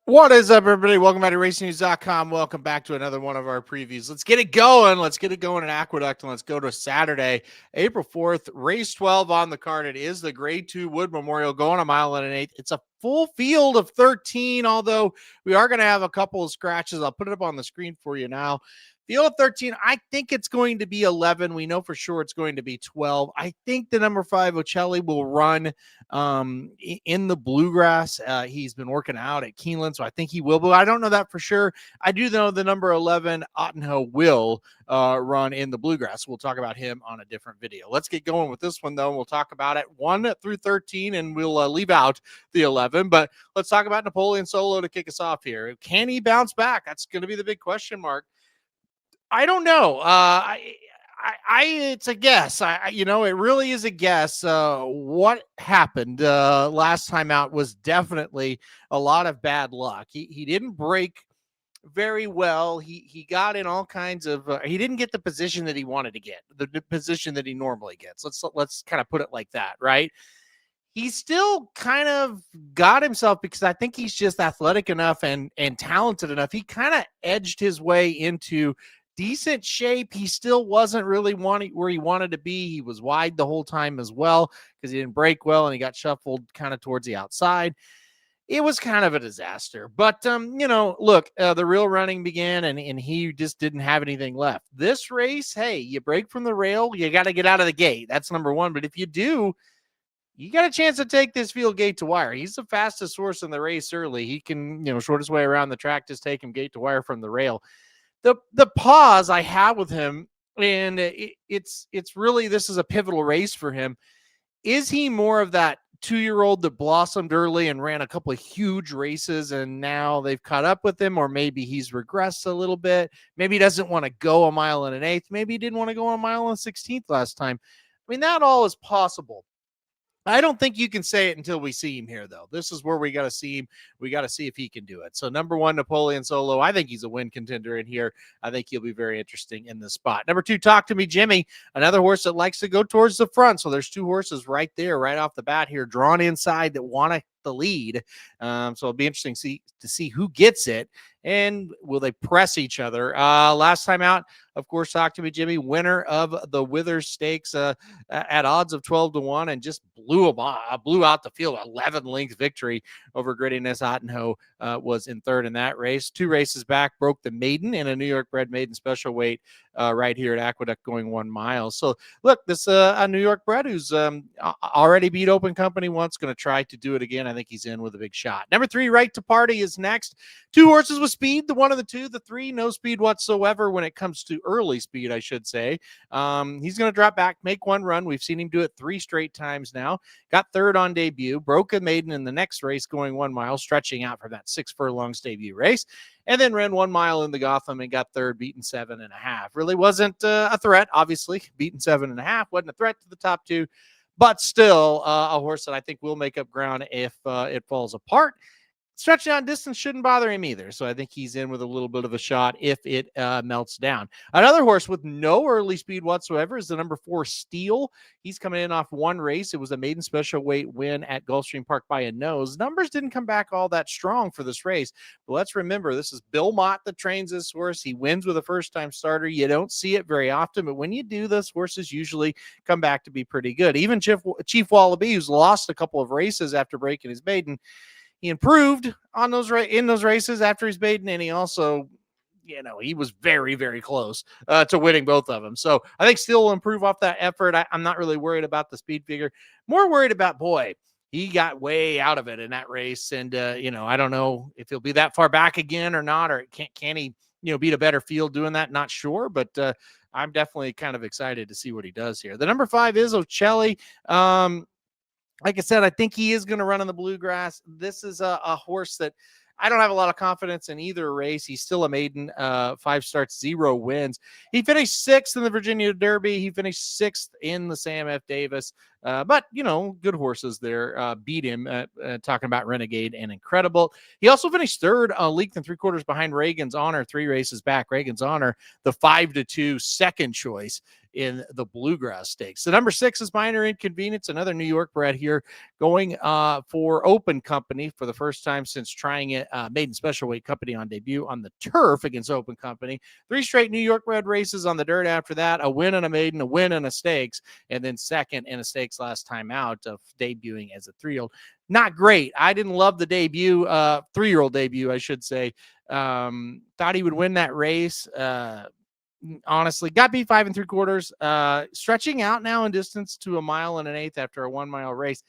What is up, everybody? Welcome back to RacingNews.com. Welcome back to another one of our previews. Let's get it going. Let's get it going in Aqueduct, and let's go to Saturday, April 4th, race 12 on the card. It is the Grade 2 Wood Memorial going a mile and an eighth. It's a full field of 13, although we are going to have a couple of scratches. I'll put it up on the screen for you now. Field of 13, I think it's going to be 11. We know for sure it's going to be 12. I think the number 5, Ocelli, will run in the bluegrass. He's been working out at Keeneland, so I think he will, but I don't know that for sure. I do know the number 11, Ottenho, will run in the bluegrass. We'll talk about him on a different video. Let's get going with this one, though. We'll talk about it 1 through 13, and we'll leave out the 11, but let's talk about Napoleon Solo to kick us off here. Can he bounce back? That's going to be the big question mark. I don't know. It's a guess. It really is a guess. What happened last time out was definitely a lot of bad luck. He didn't break very well. He got in all kinds of. He didn't get the position that he wanted to get, the position that he normally gets. Let's kind of put it like that, right? He still kind of got himself, because I think he's just athletic enough and talented enough. He kind of edged his way into decent shape. He still wasn't really where he wanted to be. He was wide the whole time as well because he didn't break well, and he got shuffled kind of towards the outside. It was kind of a disaster. But, look, the real running began, and he just didn't have anything left. This race, hey, you break from the rail, you got to get out of the gate. That's number one. But if you do, you got a chance to take this field gate to wire. He's the fastest horse in the race early. He can, shortest way around the track, just take him gate to wire from the rail. The pause I have with him, and it's really, this is a pivotal race for him. Is he more of that 2-year-old that blossomed early and ran a couple of huge races, and now they've caught up with him, or maybe he's regressed a little bit? Maybe he doesn't want to go a mile and an eighth. Maybe he didn't want to go a mile and 16th last time. I mean, that all is possible. I don't think you can say it until we see him here, though. This is where we got to see him. We got to see if he can do it. So, number 1, Napoleon Solo. I think he's a win contender in here. I think he'll be very interesting in this spot. Number 2, Talk to Me, Jimmy. Another horse that likes to go towards the front. So, there's 2 horses right there, right off the bat here, drawn inside that want the lead. So, it'll be interesting to see who gets it. And will they press each other? Last time out, of course, Talk to Me, Jimmy, winner of the Withers Stakes at odds of 12-1, and just blew out the field. 11-length victory over Grittiness. Ottenho was in third in that race. 2 races back, broke the maiden in a New York bred maiden special weight right here at Aqueduct, going 1 mile. So, look, this a New York bred who's already beat Open Company once, going to try to do it again. I think he's in with a big shot. Number 3, Right to Party, is next. 2 horses with speed, the 1 of the 2. The 3, no speed whatsoever when it comes to early speed, I should say. He's going to drop back, make 1 run. We've seen him do it 3 straight times now. Got third on debut, broke a maiden in the next race going 1 mile, stretching out from that 6 furlongs debut race, and then ran 1 mile in the Gotham and got third, beaten 7.5. Really wasn't a threat, obviously. Beaten 7.5, wasn't a threat to the top 2, but still a horse that I think will make up ground if it falls apart. Stretching out distance shouldn't bother him either. So I think he's in with a little bit of a shot if it melts down. Another horse with no early speed whatsoever is the number 4, Steel. He's coming in off 1 race. It was a maiden special weight win at Gulfstream Park by a nose. Numbers didn't come back all that strong for this race. But let's remember, this is Bill Mott that trains this horse. He wins with a first-time starter. You don't see it very often, but when you do, those horses usually come back to be pretty good. Even Chief Wallaby, who's lost a couple of races after breaking his maiden, he improved on in those races after his maiden, and he also, he was very, very close to winning both of them. So I think Steel will improve off that effort. I'm not really worried about the speed figure. More worried about, he got way out of it in that race, and I don't know if he'll be that far back again or not, or can he, beat a better field doing that? Not sure, but I'm definitely kind of excited to see what he does here. The number 5 is Ocelli. Like I said, I think he is going to run in the bluegrass. This is a horse that I don't have a lot of confidence in either race. He's still a maiden, 5 starts, 0 wins. He finished 6th in the Virginia Derby. He finished 6th in the Sam F. Davis. But, good horses there beat him, talking about Renegade and Incredible. He also finished 3rd, league and 3/4 behind Reagan's Honor, 3 races back. Reagan's Honor, the 5-2 second choice in the Bluegrass Stakes. The number 6 is Minor Inconvenience, another New York bred here, going for Open Company for the first time since trying it, maiden special weight company on debut on the turf against Open Company. 3 straight New York bred races on the dirt after that, a win and a maiden, a win and a stakes, and then second in a stakes last time out of debuting as a 3-year-old. Not great. I didn't love the debut, 3-year-old debut, I should say. Thought he would win that race. Honestly, got beat 5 3/4. Stretching out now in distance to 1 1/8 after a 1 mile race.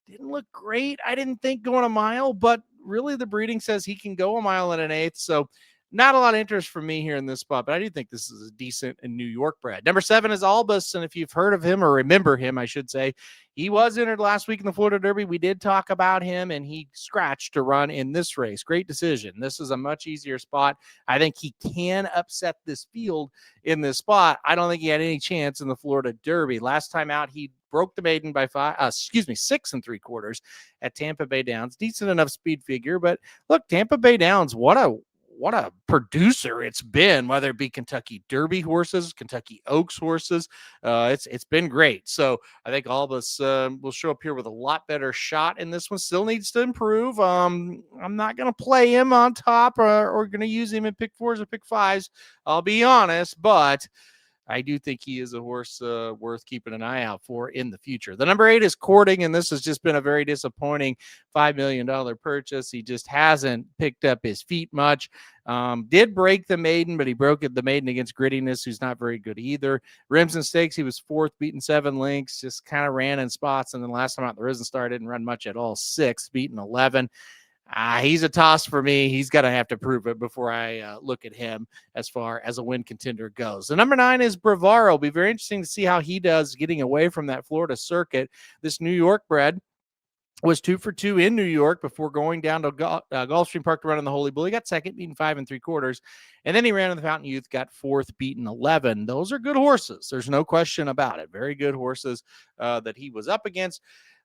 Didn't look great, I didn't think, going a mile, but really the breeding says he can go 1 1/8. So not a lot of interest from me here in this spot, but I do think this is a decent New York bred. Number 7 is Albus, and if you've heard of him or remember him, I should say, he was entered last week in the Florida Derby. We did talk about him, and he scratched to run in this race. Great decision. This is a much easier spot. I think he can upset this field in this spot. I don't think he had any chance in the Florida Derby. Last time out, he broke the maiden by 6 3/4 at Tampa Bay Downs. Decent enough speed figure, but look, Tampa Bay Downs, what a producer it's been, whether it be Kentucky Derby horses, Kentucky Oaks horses. It's been great. So I think all of us will show up here with a lot better shot in this one. Still needs to improve. I'm not going to play him on top or going to use him in pick 4s or pick 5s. I'll be honest, but I do think he is a horse worth keeping an eye out for in the future. The number 8 is Courting, and this has just been a very disappointing $5 million purchase. He just hasn't picked up his feet much. Did break the maiden, but he broke the maiden against Grittiness, who's not very good either. Rims and Stakes, he was 4th, beaten 7 lengths, just kind of ran in spots. And then last time out, the Risen Star didn't run much at all, 6th, beaten 11. He's a toss for me. He's going to have to prove it before I look at him as far as a win contender goes. The number 9 is Bravaro. It'll be very interesting to see how he does getting away from that Florida circuit. This New York bred was 2 for 2 in New York before going down to Gulfstream Park to run in the Holy Bull. He got second, beaten 5 3/4. And then he ran in the Fountain Youth, got 4th, beaten 11. Those are good horses. There's no question about it. Very good horses that he was up against.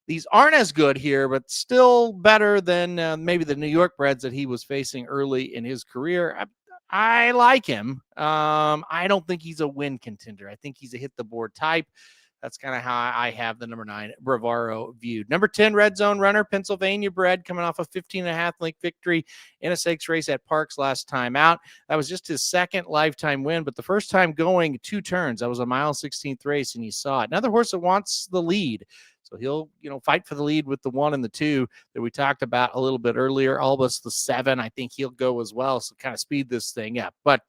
These aren't as good here, but still better than maybe the New York breds that he was facing early in his career. I like him. I don't think he's a win contender. I think he's a hit the board type. That's kind of how I have the number 9 Bravaro viewed. Number 10, Red Zone Runner, Pennsylvania bred, coming off a 15.5 length victory in a stakes race at Parks last time out. That was just his second lifetime win, but the first time going 2 turns. That was a 1/16 race, and you saw it. Another horse that wants the lead. So he'll, fight for the lead with the 1 and the 2 that we talked about a little bit earlier. Albus the 7, I think he'll go as well. So kind of speed this thing up. But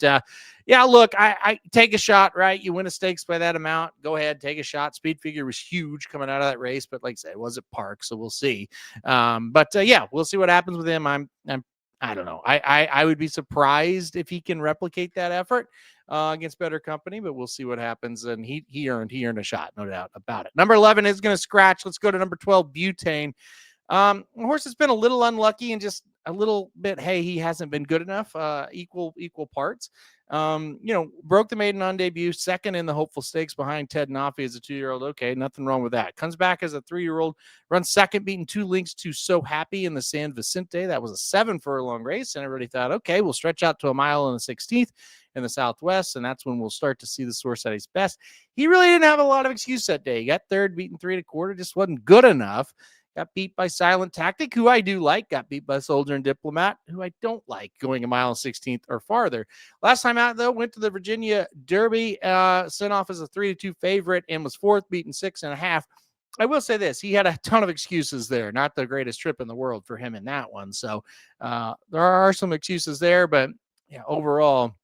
yeah, look, I take a shot, right? You win a stakes by that amount. Go ahead, take a shot. Speed figure was huge coming out of that race, but like I said, it was at Park, so we'll see. But yeah, we'll see what happens with him. I don't know. I would be surprised if he can replicate that effort against better company, but we'll see what happens. And he earned a shot, no doubt about it. Number 11 is going to scratch. Let's go to number 12, Butane. The horse has been a little unlucky and just a little bit, hey, he hasn't been good enough, equal parts. Broke the maiden on debut, second in the Hopeful Stakes behind Ted Nafi as a 2-year-old. Okay, nothing wrong with that. Comes back as a 3-year-old, runs second, beating 2 lengths to So Happy in the San Vicente. That was a 7 furlong race, and everybody thought, okay, we'll stretch out to 1 1/16 in the Southwest, and that's when we'll start to see the source at his best. He really didn't have a lot of excuse that day. He got third, beaten 3 1/4, just wasn't good enough. Got beat by Silent Tactic, who I do like. Got beat by Soldier and Diplomat, who I don't like, going 1 1/16 or farther. Last time out, though, went to the Virginia Derby, sent off as a 3-2 favorite, and was 4th, beaten 6.5. I will say this. He had a ton of excuses there. Not the greatest trip in the world for him in that one. So there are some excuses there, but yeah, overall,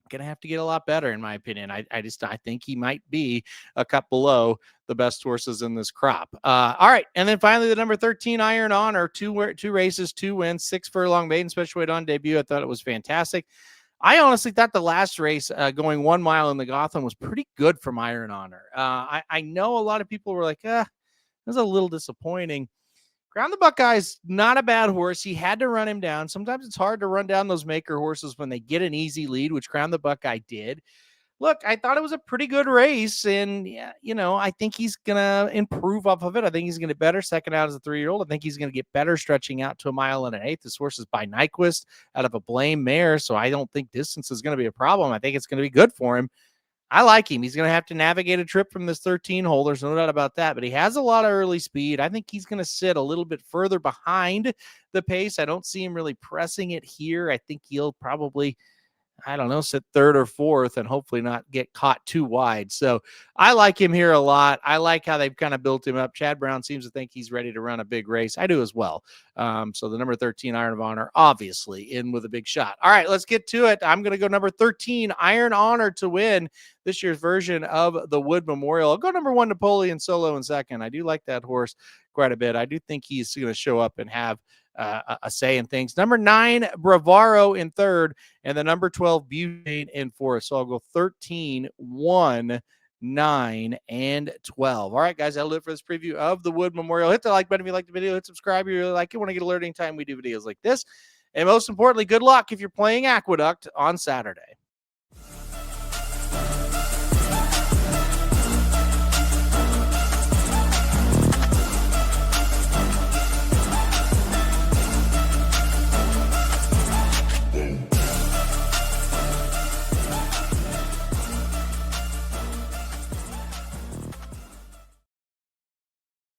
gonna have to get a lot better, in my opinion. I think he might be a cut below the best horses in this crop. All right, and then finally the number 13, Iron Honor, 2 races, 2 wins, 6 furlong maiden special weight on debut. I thought it was fantastic. I honestly thought the last race, going 1 mile in the Gotham, was pretty good from Iron Honor. I know a lot of people were like, it was a little disappointing. Crown the Buckeye's not a bad horse. He had to run him down. Sometimes it's hard to run down those maker horses when they get an easy lead, which Crown the Buckeye did. Look, I thought it was a pretty good race, and yeah, I think he's gonna improve off of it. I think he's gonna get better second out as a 3-year-old. I think he's gonna get better stretching out to 1 1/8. This horse is by Nyquist out of a Blame mare, so I don't think distance is gonna be a problem. I think it's gonna be good for him. I like him. He's going to have to navigate a trip from this 13 hole. There's no doubt about that, but he has a lot of early speed. I think he's going to sit a little bit further behind the pace. I don't see him really pressing it here. I think he'll probably, I don't know, sit third or fourth and hopefully not get caught too wide. So I like him here a lot. I like how they've kind of built him up. Chad Brown seems to think he's ready to run a big race. I do as well. So the number 13 Iron of Honor, obviously in with a big shot. All right, let's get to it. I'm going to go number 13 Iron Honor to win this year's version of the Wood Memorial. I'll go number 1 Napoleon Solo in second. I do like that horse quite a bit. I do think he's going to show up and have a say in things. Number 9 Bravaro in third, and the number 12 Butane in fourth. So I'll go 13, 1, 9, and 12. All right, guys, that'll do it for this preview of the Wood Memorial. Hit the like button if you like the video. Hit subscribe if you really like it. Want to get alerting time we do videos like this. And most importantly, good luck if you're playing Aqueduct on Saturday.